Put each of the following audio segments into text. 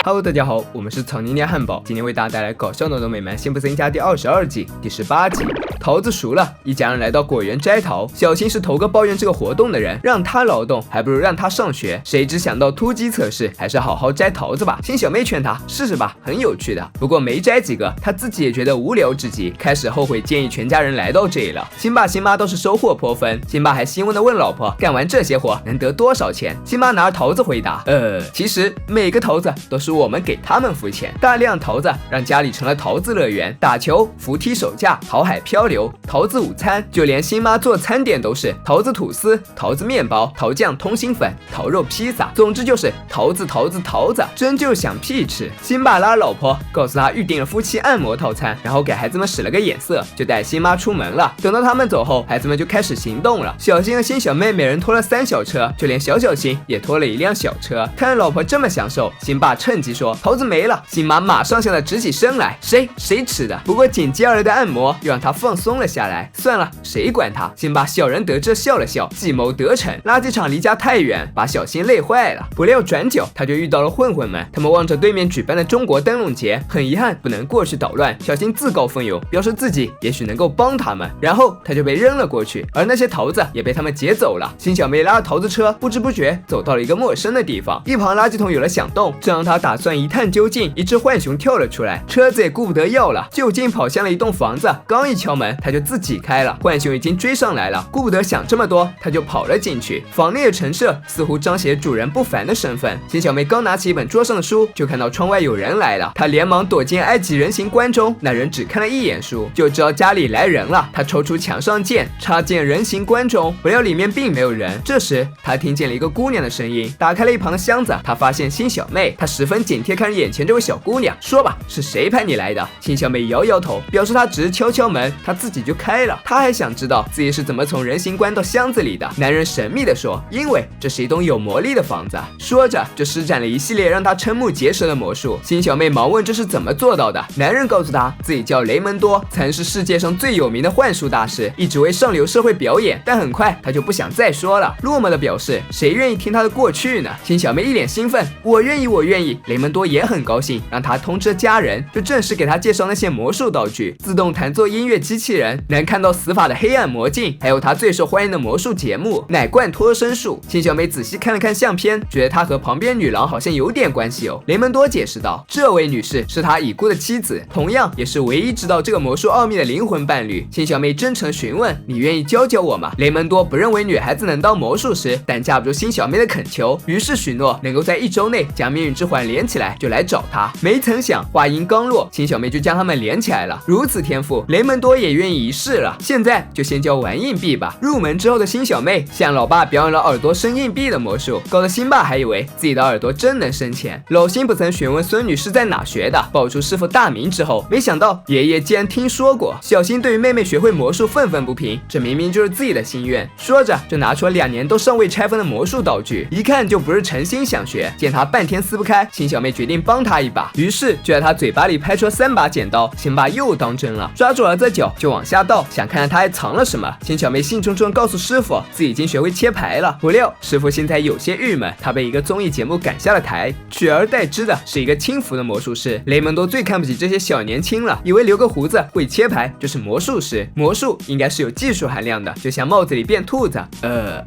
Hello， 大家好，我们是草泥捏汉堡，今天为大家带来搞笑的美漫辛普森家第22季第18集。桃子熟了，一家人来到果园摘桃。小新是头个抱怨这个活动的人，让他劳动还不如让他上学。谁知想到突击测试，还是好好摘桃子吧。新小妹劝他试试吧，很有趣的。不过没摘几个，他自己也觉得无聊至极，开始后悔建议全家人来到这里了。新爸新妈都是收获颇丰，新爸还欣慰地问老婆，干完这些活能得多少钱？新妈拿着桃子回答，其实每个桃子都是我们给他们付钱。大量桃子让家里成了桃子乐园，打球、扶梯手架、桃海漂流、桃子午餐，就连新妈做餐点都是桃子吐司、桃子面包、桃酱通心粉、桃肉披萨，总之就是桃子桃子桃子，真就想屁吃。新爸拉老婆告诉他预定了夫妻按摩套餐，然后给孩子们使了个眼色，就带新妈出门了。等到他们走后，孩子们就开始行动了。小新和新小妹每人拖了3小车，就连小新也拖了一辆小车。看老婆这么享受，新爸趁机说桃子没了，新妈马上向他直起身来，谁吃的？不过紧接而来的按摩又让他放松了下来。算了，谁管他？辛巴小人得志笑了笑，计谋得逞。垃圾场离家太远，把小新累坏了。不料转角他就遇到了混混们，他们望着对面举办的中国灯笼节，很遗憾不能过去捣乱。小新自告奋勇，表示自己也许能够帮他们，然后他就被扔了过去，而那些桃子也被他们劫走了。新小妹拉着桃子车，不知不觉走到了一个陌生的地方，一旁垃圾桶有了响动，正让他打算一探究竟，一只浣熊跳了出来，车子也顾不得要了，就近跑向了一栋房子，刚一敲门他就自己开了，浣熊已经追上来了，顾不得想这么多，他就跑了进去。房内的陈设似乎彰显主人不凡的身份。新小妹刚拿起一本桌上的书，就看到窗外有人来了，她连忙躲进埃及人形棺中，那人只看了一眼书，就知道家里来人了。她抽出墙上剑，插进人形棺中，不料里面并没有人。这时她听见了一个姑娘的声音，打开了一旁的箱子，她发现新小妹，她十分警惕看着眼前这位小姑娘，说吧，是谁派你来的？新小妹摇摇头，表示她只是敲敲门，她自己就开了。她还想知道自己是怎么从人形棺到箱子里的。男人神秘地说，因为这是一栋有魔力的房子。说着就施展了一系列让她瞠目结舌的魔术。新小妹忙问这是怎么做到的，男人告诉她自己叫雷蒙多，曾是世界上最有名的幻术大师，一直为上流社会表演，但很快他就不想再说了，落寞地表示谁愿意听他的过去呢？新小妹一脸兴奋，我愿意我愿意。雷蒙多也很高兴，让他通知家人，就正式给他介绍那些魔术道具，自动弹奏音乐机器人，能看到死法的黑暗魔镜，还有他最受欢迎的魔术节目奶罐脱身术。新小妹仔细看了看相片，觉得他和旁边女郎好像有点关系哦。雷蒙多解释道，这位女士是他已故的妻子，同样也是唯一知道这个魔术奥秘的灵魂伴侣。新小妹真诚询问，你愿意教教我吗？雷蒙多不认为女孩子能当魔术师，但架不住新小妹的恳求，于是许诺能够在1周内将命运之环连起来，就来找她。没曾想话音刚落，新小妹就将他们连起来了。如此天赋，雷蒙多也愿意一试了。现在就先教玩硬币吧。入门之后的新小妹向老爸表演了耳朵生硬币的魔术，搞得新爸还以为自己的耳朵真能生钱。老新不曾询问孙女是在哪学的，报出师傅大名之后，没想到爷爷竟然听说过。小新对于妹妹学会魔术愤愤不平，这明明就是自己的心愿。说着就拿出了2年都尚未拆封的魔术道具，一看就不是诚心想学。见他半天撕不开，新小妹决定帮他一把，于是就在他嘴巴里拍出了3把剪刀。新爸又当真了，抓住儿子的脚就往下倒，想看看他还藏了什么。新小妹兴冲冲告诉师傅自己已经学会切牌了，不料师傅现在有些郁闷，他被一个综艺节目赶下了台，取而代之的是一个轻浮的魔术师。雷蒙多最看不起这些小年轻了，以为留个胡子会切牌就是魔术师，魔术应该是有技术含量的，就像帽子里变兔子，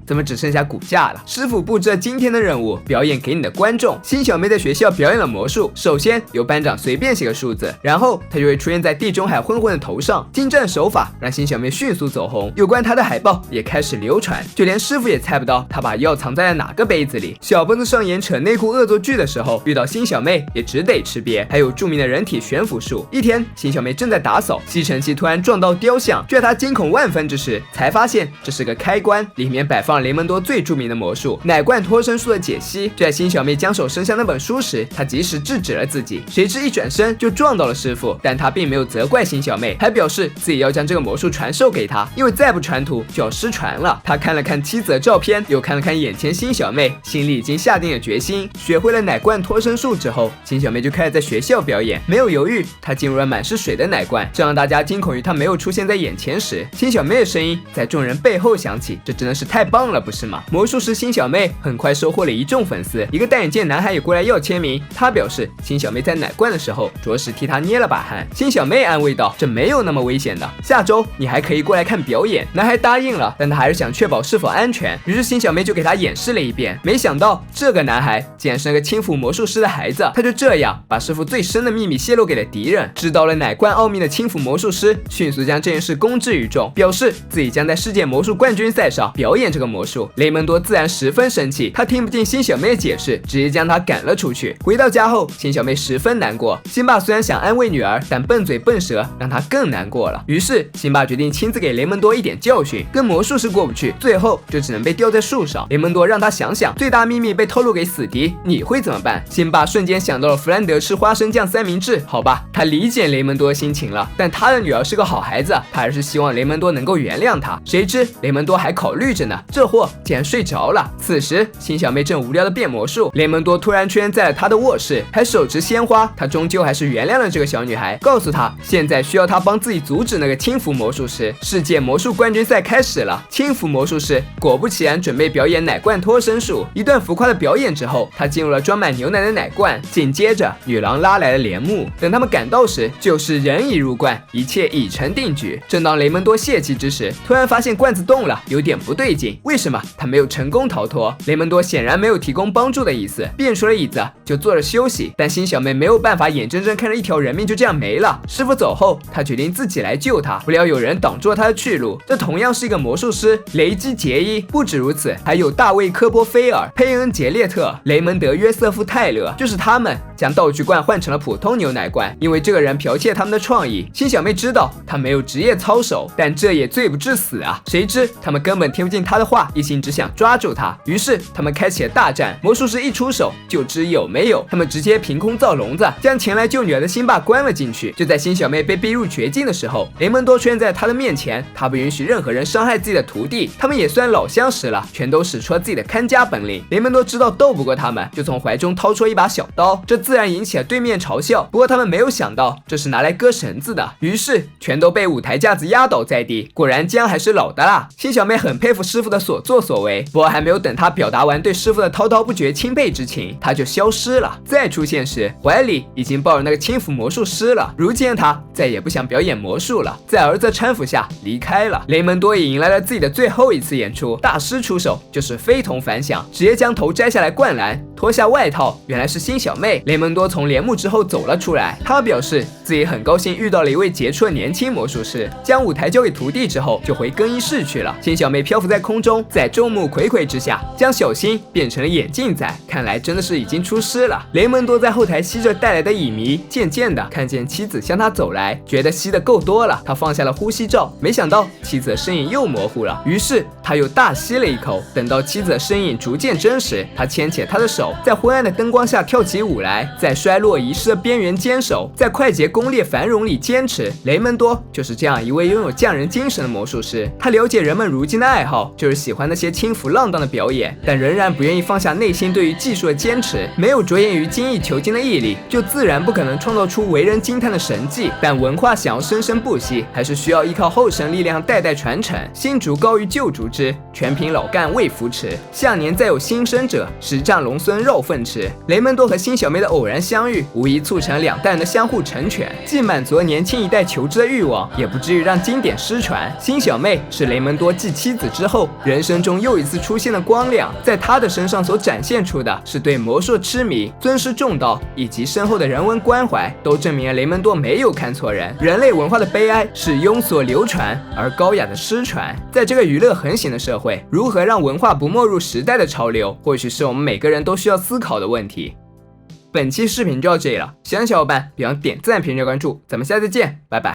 怎么只剩下骨架了？师傅布置了今天的任务，表演给你的观众。新小妹在学校表演了魔术，首先由班长随便写个数字，然后他就会出现在地中海混混的头上，精湛手法让新小妹迅速走红，有关她的海报也开始流传，就连师傅也猜不到她把药藏在了哪个杯子里。小疯子上演扯内裤恶作剧的时候，遇到新小妹也只得吃瘪。还有著名的人体悬浮术。一天，新小妹正在打扫，吸尘器突然撞到雕像，就在她惊恐万分之时，才发现这是个开关，里面摆放了雷蒙多最著名的魔术奶罐脱身术的解析。就在新小妹将手伸向那本书时，她及时制止了自己，谁知一转身就撞到了师傅，但她并没有责怪新小妹，还表示自己要将这个魔术传授给她，因为再不传图就要失传了。她看了看妻子的照片，又看了看眼前新小妹，心里已经下定了决心。学会了奶罐脱身术之后，新小妹就开始在学校表演，没有犹豫，她进入了满是水的奶罐，这让大家惊恐于她没有出现在眼前时，新小妹的声音在众人背后响起，这真的是太棒了，不是吗？魔术师新小妹很快收获了一众粉丝，一个戴眼镜男孩也过来要签名。明，他表示辛小妹在奶罐的时候着实替他捏了把汗。辛小妹安慰道，这没有那么危险的，下周你还可以过来看表演。男孩答应了，但他还是想确保是否安全，于是辛小妹就给他演示了一遍。没想到这个男孩竟然是那个轻浮魔术师的孩子，他就这样把师傅最深的秘密泄露给了敌人。知道了奶罐奥秘的轻浮魔术师迅速将这件事公之于众，表示自己将在世界魔术冠军赛上表演这个魔术。雷蒙多自然十分生气，他听不进辛小妹的解释，直接将她赶了出去。回到家后，辛小妹十分难过。辛爸虽然想安慰女儿，但笨嘴笨舌让她更难过了。于是辛爸决定亲自给雷蒙多一点教训，跟魔术师过不去，最后就只能被吊在树上。雷蒙多让他想想，最大秘密被透露给死敌，你会怎么办？辛爸瞬间想到了弗兰德吃花生酱三明治。好吧，他理解雷蒙多的心情了，但他的女儿是个好孩子，他还是希望雷蒙多能够原谅他。谁知雷蒙多还考虑着呢，这货竟然睡着了。此时辛小妹正无聊的变魔术，雷蒙多突然出现在了他的卧室，还手持鲜花。他终究还是原谅了这个小女孩，告诉她现在需要她帮自己阻止那个轻浮魔术师。世界魔术冠军赛开始了，轻浮魔术师果不其然准备表演奶罐脱身术。一段浮夸的表演之后，他进入了装满牛奶的奶罐，紧接着女郎拉来了帘幕。等他们赶到时，就是人已入罐，一切已成定局。正当雷蒙多泄气之时，突然发现罐子动了，有点不对劲。为什么他没有成功逃脱？雷蒙多显然没有提供帮助的意思，变出了椅子就坐着休息。但辛小妹没有办法眼睁睁看着一条人命就这样没了。师傅走后，他决定自己来救她，不料有人挡住了他的去路。这同样是一个魔术师，雷基杰伊。不止如此，还有大卫科波菲尔、佩恩杰列特、雷蒙德约瑟夫泰勒，就是他们将道具罐换成了普通牛奶罐，因为这个人剽窃他们的创意。辛小妹知道他没有职业操守，但这也罪不至死啊。谁知他们根本听不进他的话，一心只想抓住他。于是他们开启了大战，魔术师一出手就知有没有。他们直接凭空造笼子，将前来救女儿的辛爸关了进去。就在辛小妹被逼入绝境的时候，雷蒙多出现在他的面前，他不允许任何人伤害自己的徒弟。他们也算老相识了，全都使出了自己的看家本领。雷蒙多知道斗不过他们，就从怀中掏出一把小刀，这自然引起了对面嘲笑。不过他们没有想到这是拿来割绳子的，于是全都被舞台架子压倒在地。果然姜还是老的辣。辛小妹很佩服师傅的所作所为，不过还没有等她表达完对师傅的滔滔不绝钦佩之情，她就消失了。再出现时，怀里已经抱着那个轻浮魔术师了。如今她再也不想表演魔术了，在儿子搀扶下离开了。雷蒙多也迎来了自己的最后一次演出，大师出手就是非同凡响，直接将头摘下来灌篮，脱下外套，原来是辛小妹。雷蒙多从帘幕之后走了出来，他表示自己很高兴遇到了一位杰出的年轻魔术师，将舞台交给徒弟之后就回更衣室去了。辛小妹漂浮在空中，在众目睽睽之下将小新变成了眼镜仔，看来真的是已经出师了。雷蒙多在后台吸着带来的乙醚，渐渐的看见妻子向他走来，觉得吸得够多了，他放下了呼吸罩，没想到妻子的身影又模糊了，于是他又大吸了一口。等到妻子的身影逐渐真实，他牵起她的手，在昏暗的灯光下跳起舞来，在衰落遗失的边缘坚守，在快捷攻略繁荣里坚持。雷蒙多就是这样一位拥有匠人精神的魔术师，他了解人们如今的爱好，就是喜欢那些轻浮浪荡的表演，但仍然不愿意放下内心对于技术的坚持。没有着眼于精益求精的毅力，就自然不可能创造出为人惊叹的神迹。但文化想要生生不息，还是需要依靠后生力量代代传承。新竹高于旧竹枝，全凭老干未扶持。下年再有新生者，十丈龙孙绕粪池。雷蒙多和辛小妹的偶然相遇，无疑促成两代人的相互成全，既满足了年轻一代求知的欲望，也不至于让经典失传。辛小妹是雷蒙多继妻子之后人生中又一次出现的光亮，在她的身上所展现出的是对魔术痴迷、尊师重道以及深厚的人文关怀，都证明了雷蒙多没有看错人。人类文化的悲哀是庸所流传而高雅的失传。在这个娱乐横行的社会，如何让文化不没入时代的潮流，或许是我们每个人都需要思考的问题。本期视频就到这里了，喜欢的小伙伴别忘点赞、评论、关注，咱们下次见，拜拜。